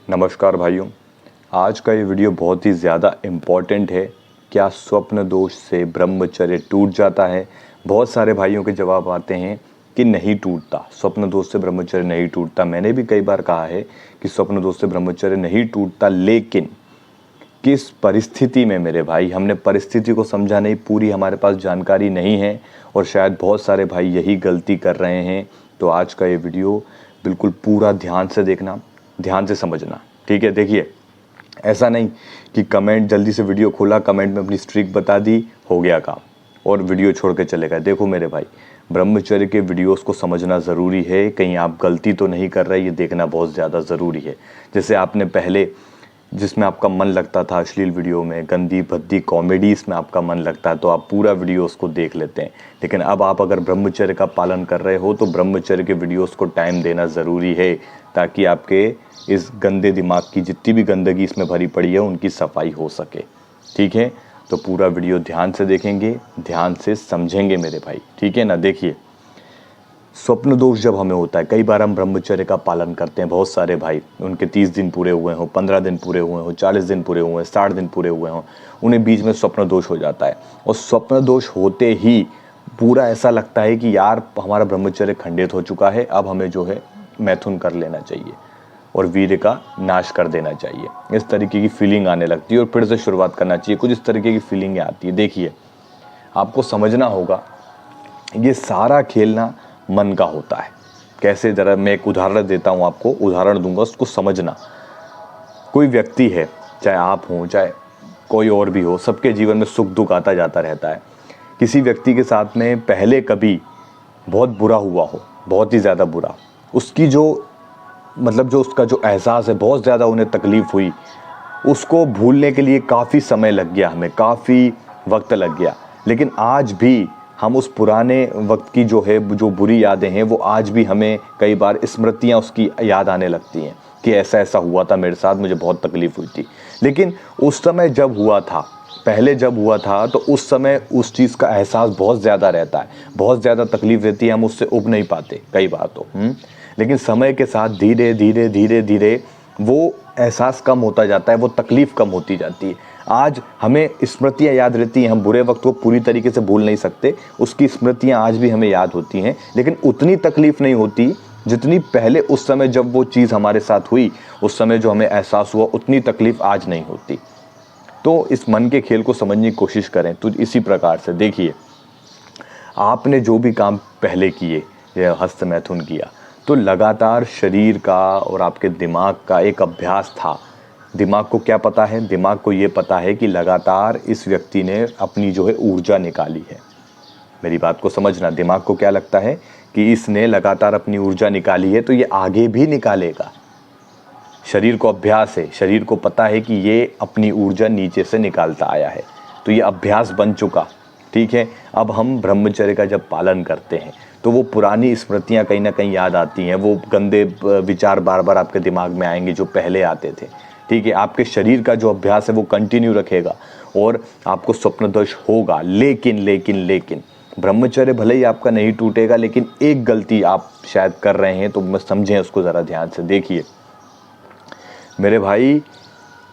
नमस्कार भाइयों। आज का ये वीडियो बहुत ही ज़्यादा इम्पॉर्टेंट है। क्या स्वप्न दोष से ब्रह्मचर्य टूट जाता है? बहुत सारे भाइयों के जवाब आते हैं कि नहीं टूटता, स्वप्न दोष से ब्रह्मचर्य नहीं टूटता। मैंने भी कई बार कहा है कि स्वप्न दोष से ब्रह्मचर्य नहीं टूटता, लेकिन किस परिस्थिति में मेरे भाई, हमने परिस्थिति को समझा नहीं, पूरी हमारे पास जानकारी नहीं है और शायद बहुत सारे भाई यही गलती कर रहे हैं। तो आज का ये वीडियो बिल्कुल पूरा ध्यान से देखना, ध्यान से समझना, ठीक है। देखिए, ऐसा नहीं कि कमेंट, जल्दी से वीडियो खोला, कमेंट में अपनी स्ट्रिक बता दी, हो गया काम और वीडियो छोड़ के चले गए। देखो मेरे भाई, ब्रह्मचर्य के वीडियोस को समझना ज़रूरी है। कहीं आप गलती तो नहीं कर रहे, ये देखना बहुत ज़्यादा ज़रूरी है। जैसे आपने पहले जिसमें आपका मन लगता था अश्लील वीडियो में, गंदी भद्दी कॉमेडीज़ में आपका मन लगता है, तो आप पूरा वीडियो उसको देख लेते हैं। लेकिन अब आप अगर ब्रह्मचर्य का पालन कर रहे हो तो ब्रह्मचर्य के वीडियोस को टाइम देना ज़रूरी है, ताकि आपके इस गंदे दिमाग की जितनी भी गंदगी इसमें भरी पड़ी है उनकी सफाई हो सके, ठीक है। तो पूरा वीडियो ध्यान से देखेंगे, ध्यान से समझेंगे मेरे भाई, ठीक है ना। देखिए, स्वप्न दोष जब हमें होता है, कई बार हम ब्रह्मचर्य का पालन करते हैं, बहुत सारे भाई, उनके 30 दिन पूरे हुए हों, 15 दिन पूरे हुए हों, 40 दिन पूरे हुए हैं, 60 दिन पूरे हुए हों, उन्हें बीच में स्वप्न दोष हो जाता है। और स्वप्न दोष होते ही पूरा ऐसा लगता है कि यार हमारा ब्रह्मचर्य खंडित हो चुका है, अब हमें जो है मैथुन कर लेना चाहिए और वीर्य का नाश कर देना चाहिए। इस तरीके की फीलिंग आने लगती है और फिर से शुरुआत करना चाहिए, कुछ इस तरीके की फीलिंगें आती है। देखिए, आपको समझना होगा, ये सारा खेलना मन का होता है। कैसे, ज़रा मैं एक उदाहरण देता हूँ आपको, उदाहरण दूंगा, उसको समझना। कोई व्यक्ति है, चाहे आप हों चाहे कोई और भी हो, सबके जीवन में सुख दुख आता जाता रहता है। किसी व्यक्ति के साथ में पहले कभी बहुत बुरा हुआ हो, बहुत ही ज़्यादा बुरा, उसकी जो जो उसका जो एहसास है, बहुत ज़्यादा उन्हें तकलीफ़ हुई, उसको भूलने के लिए काफ़ी समय लग गया, हमें काफ़ी वक्त लग गया। लेकिन आज भी हम उस पुराने वक्त की जो बुरी यादें हैं, वो आज भी हमें कई बार स्मृतियाँ उसकी याद आने लगती हैं कि ऐसा ऐसा हुआ था मेरे साथ, मुझे बहुत तकलीफ़ हुई थी। लेकिन उस समय जब हुआ था, पहले जब हुआ था, तो उस समय उस चीज़ का एहसास बहुत ज़्यादा रहता है, बहुत ज़्यादा तकलीफ़ रहती है, हम उससे उब नहीं पाते कई बार तो। लेकिन समय के साथ धीरे धीरे धीरे धीरे वो एहसास कम होता जाता है, वो तकलीफ़ कम होती जाती है। आज हमें स्मृतियाँ याद रहती हैं, हम बुरे वक्त को पूरी तरीके से भूल नहीं सकते, उसकी स्मृतियाँ आज भी हमें याद होती हैं, लेकिन उतनी तकलीफ़ नहीं होती जितनी पहले उस समय जब वो चीज़ हमारे साथ हुई, उस समय जो हमें एहसास हुआ, उतनी तकलीफ़ आज नहीं होती। तो इस मन के खेल को समझने की कोशिश करें। तो इसी प्रकार से देखिए, आपने जो भी काम पहले किए, हस्त मैथुन किया, तो लगातार शरीर का और आपके दिमाग का एक अभ्यास था। दिमाग को क्या पता है? दिमाग को ये पता है कि लगातार इस व्यक्ति ने अपनी जो है ऊर्जा निकाली है। मेरी बात को समझना, दिमाग को क्या लगता है कि इसने लगातार अपनी ऊर्जा निकाली है, तो ये आगे भी निकालेगा। शरीर को अभ्यास है, शरीर को पता है कि ये अपनी ऊर्जा नीचे से निकालता आया है, तो ये अभ्यास बन चुका, ठीक है। अब हम ब्रह्मचर्य का जब पालन करते हैं तो वो पुरानी स्मृतियाँ कहीं ना कहीं याद आती हैं, वो गंदे विचार बार बार आपके दिमाग में आएंगे जो पहले आते थे, ठीक है। आपके शरीर का जो अभ्यास है वो कंटिन्यू रखेगा और आपको स्वप्न दोष होगा। लेकिन लेकिन लेकिन ब्रह्मचर्य भले ही आपका नहीं टूटेगा, लेकिन एक गलती आप शायद कर रहे हैं, तो मैं समझें उसको ज़रा ध्यान से। देखिए मेरे भाई,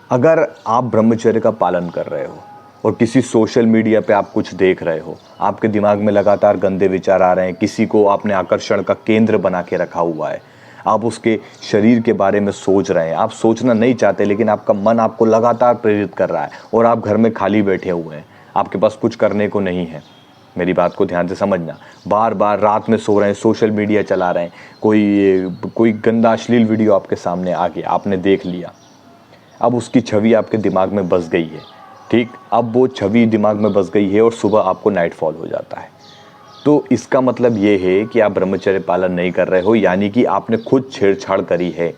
अगर आप ब्रह्मचर्य का पालन कर रहे हो और किसी सोशल मीडिया पे आप कुछ देख रहे हो, आपके दिमाग में लगातार गंदे विचार आ रहे हैं, किसी को आपने आकर्षण का केंद्र बना के रखा हुआ है, आप उसके शरीर के बारे में सोच रहे हैं, आप सोचना नहीं चाहते लेकिन आपका मन आपको लगातार प्रेरित कर रहा है, और आप घर में खाली बैठे हुए हैं, आपके पास कुछ करने को नहीं है। मेरी बात को ध्यान से समझना। बार बार रात में सो रहे हैं, सोशल मीडिया चला रहे हैं, कोई गंदा अश्लील वीडियो आपके सामने आ गया, आपने देख लिया, अब उसकी छवि आपके दिमाग में बस गई है, ठीक। अब वो छवि दिमाग में बस गई है और सुबह आपको नाइटफॉल हो जाता है। तो इसका मतलब ये है कि आप ब्रह्मचर्य पालन नहीं कर रहे हो, यानी कि आपने खुद छेड़छाड़ करी है,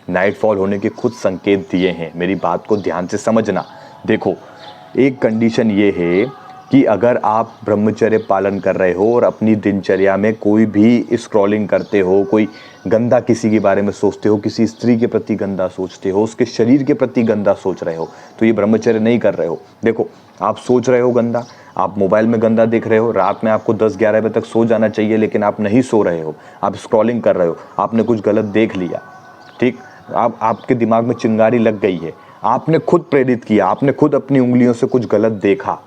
नाइटफॉल होने के खुद संकेत दिए हैं। मेरी बात को ध्यान से समझना। देखो, एक कंडीशन ये है कि अगर आप ब्रह्मचर्य पालन कर रहे हो और अपनी दिनचर्या में कोई भी स्क्रॉलिंग करते हो, कोई गंदा किसी के बारे में सोचते हो, किसी स्त्री के प्रति गंदा सोचते हो, उसके शरीर के प्रति गंदा सोच रहे हो, तो ये ब्रह्मचर्य नहीं कर रहे हो। देखो, आप सोच रहे हो गंदा, आप मोबाइल में गंदा देख रहे हो, रात में आपको 10-11 बजे तक सो जाना चाहिए लेकिन आप नहीं सो रहे हो, आप स्क्रॉलिंग कर रहे हो, आपने कुछ गलत देख लिया, ठीक। आपके दिमाग में चिंगारी लग गई है, आपने खुद प्रेरित किया, आपने खुद अपनी उंगलियों से कुछ गलत देखा,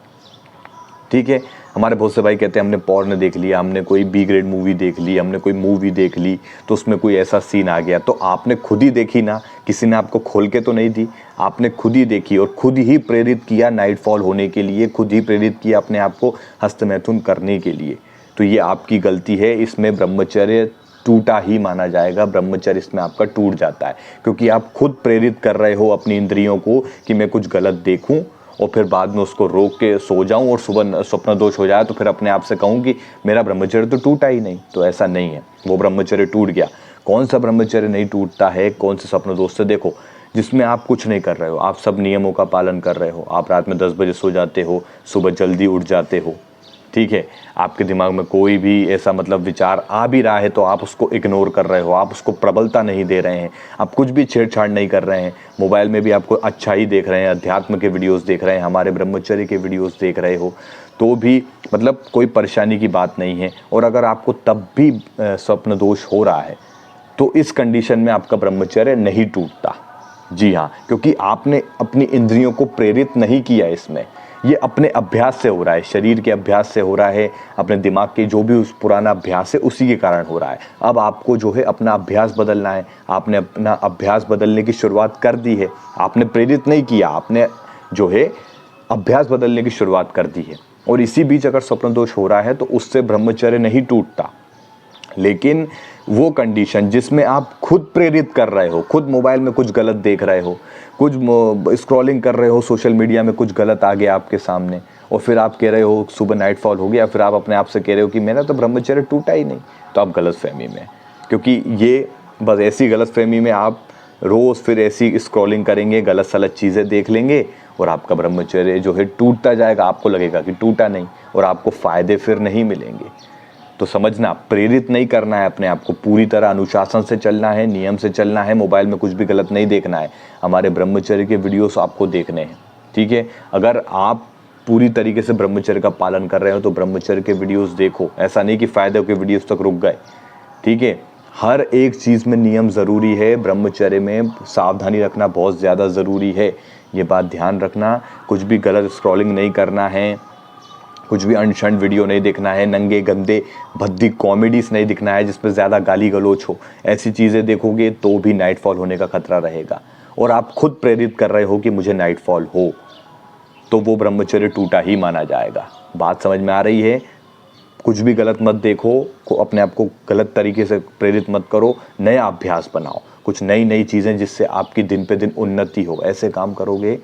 ठीक है। हमारे बहुत से भाई कहते हैं हमने पॉर्न देख लिया, हमने कोई बी ग्रेड मूवी देख ली, हमने कोई मूवी देख ली तो उसमें कोई ऐसा सीन आ गया। तो आपने खुद ही देखी ना, किसी ने आपको खोल के तो नहीं दी, आपने खुद ही देखी और खुद ही प्रेरित किया नाइटफॉल होने के लिए, खुद ही प्रेरित किया अपने आप को हस्तमैथुन करने के लिए। तो ये आपकी गलती है, इसमें ब्रह्मचर्य टूटा ही माना जाएगा, ब्रह्मचर्य इसमें आपका टूट जाता है, क्योंकि आप खुद प्रेरित कर रहे हो अपनी इंद्रियों को कि मैं कुछ गलत देखूं और फिर बाद में उसको रोक के सो जाऊं और सुबह स्वप्न दोष हो जाए तो फिर अपने आप से कहूं कि मेरा ब्रह्मचर्य तो टूटा ही नहीं। तो ऐसा नहीं है, वो ब्रह्मचर्य टूट गया। कौन सा ब्रह्मचर्य नहीं टूटता है, कौन से स्वप्न दोष से? देखो, जिसमें आप कुछ नहीं कर रहे हो, आप सब नियमों का पालन कर रहे हो, आप रात में 10 बजे सो जाते हो, सुबह जल्दी उठ जाते हो, ठीक है। आपके दिमाग में कोई भी ऐसा मतलब विचार आ भी रहा है तो आप उसको इग्नोर कर रहे हो, आप उसको प्रबलता नहीं दे रहे हैं, आप कुछ भी छेड़छाड़ नहीं कर रहे हैं। मोबाइल में भी आपको अच्छा ही देख रहे हैं, अध्यात्म के वीडियोस देख रहे हैं, हमारे ब्रह्मचर्य के वीडियोस देख रहे हो, तो भी मतलब कोई परेशानी की बात नहीं है। और अगर आपको तब भी स्वप्न दोष हो रहा है तो इस कंडीशन में आपका ब्रह्मचर्य नहीं टूटता। जी हाँ, क्योंकि आपने अपनी इंद्रियों को प्रेरित नहीं किया इसमें, ये अपने अभ्यास से हो रहा है, शरीर के अभ्यास से हो रहा है, अपने दिमाग के जो भी उस पुराना अभ्यास है उसी के कारण हो रहा है। अब आपको जो है अपना अभ्यास बदलना है, आपने अपना अभ्यास बदलने की शुरुआत कर दी है, आपने प्रेरित नहीं किया, आपने जो है अभ्यास बदलने की शुरुआत कर दी है। और इसी बीच अगर स्वप्न दोष हो रहा है तो उससे ब्रह्मचर्य नहीं टूटता। लेकिन वो कंडीशन जिसमें आप खुद प्रेरित कर रहे हो, खुद मोबाइल में कुछ गलत देख रहे हो, कुछ स्क्रॉलिंग कर रहे हो सोशल मीडिया में, कुछ गलत आ गया आपके सामने और फिर आप कह रहे हो सुबह नाइटफॉल हो गया, फिर आप अपने आप से कह रहे हो कि मेरा तो ब्रह्मचर्य टूटा ही नहीं, तो आप गलत फहमी में। क्योंकि ये बस ऐसी गलत फहमी में आप रोज़ फिर ऐसी स्क्रॉलिंग करेंगे, गलत सलत चीज़ें देख लेंगे और आपका ब्रह्मचर्य जो है टूटता जाएगा, आपको लगेगा कि टूटा नहीं और आपको फ़ायदे फिर नहीं मिलेंगे। तो समझना, प्रेरित नहीं करना है अपने आप को, पूरी तरह अनुशासन से चलना है, नियम से चलना है, मोबाइल में कुछ भी गलत नहीं देखना है, हमारे ब्रह्मचर्य के वीडियोस आपको देखने हैं, ठीक है। अगर आप पूरी तरीके से ब्रह्मचर्य का पालन कर रहे हो तो ब्रह्मचर्य के वीडियोस देखो, ऐसा नहीं कि फ़ायदे के वीडियोस तक रुक गए, ठीक है। हर एक चीज़ में नियम ज़रूरी है, ब्रह्मचर्य में सावधानी रखना बहुत ज़्यादा ज़रूरी है, ये बात ध्यान रखना। कुछ भी गलत स्क्रॉलिंग नहीं करना है, कुछ भी अनशन वीडियो नहीं देखना है, नंगे गंदे भद्दी कॉमेडीज़ नहीं दिखना है जिसमें ज़्यादा गाली गलौच हो। ऐसी चीज़ें देखोगे तो भी नाइटफॉल होने का खतरा रहेगा। और आप खुद प्रेरित कर रहे हो कि मुझे नाइटफॉल हो, तो वो ब्रह्मचर्य टूटा ही माना जाएगा। बात समझ में आ रही है? कुछ भी गलत मत देखो, अपने आप को गलत तरीके से प्रेरित मत करो, नया अभ्यास बनाओ, कुछ नई नई चीज़ें जिससे आपकी दिन पे दिन उन्नति हो। ऐसे काम करोगे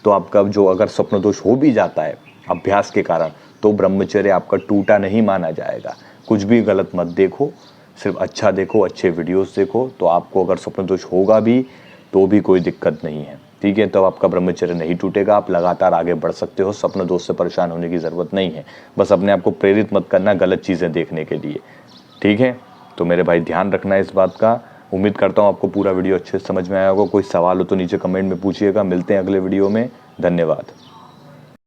तो आपका जो अगर स्वप्न दोष हो भी जाता है अभ्यास के कारण, तो ब्रह्मचर्य आपका टूटा नहीं माना जाएगा। कुछ भी गलत मत देखो, सिर्फ अच्छा देखो, अच्छे वीडियोस देखो, तो आपको अगर स्वप्न दोष होगा भी तो भी कोई दिक्कत नहीं है, ठीक है। तो आपका ब्रह्मचर्य नहीं टूटेगा, आप लगातार आगे बढ़ सकते हो, स्वप्न दोष से परेशान होने की ज़रूरत नहीं है। बस अपने आप को प्रेरित मत करना गलत चीज़ें देखने के लिए, ठीक है। तो मेरे भाई ध्यान रखना इस बात का। उम्मीद करता हूँ आपको पूरा वीडियो अच्छे से समझ में आया होगा। कोई सवाल हो तो नीचे कमेंट में पूछिएगा। मिलते हैं अगले वीडियो में। धन्यवाद।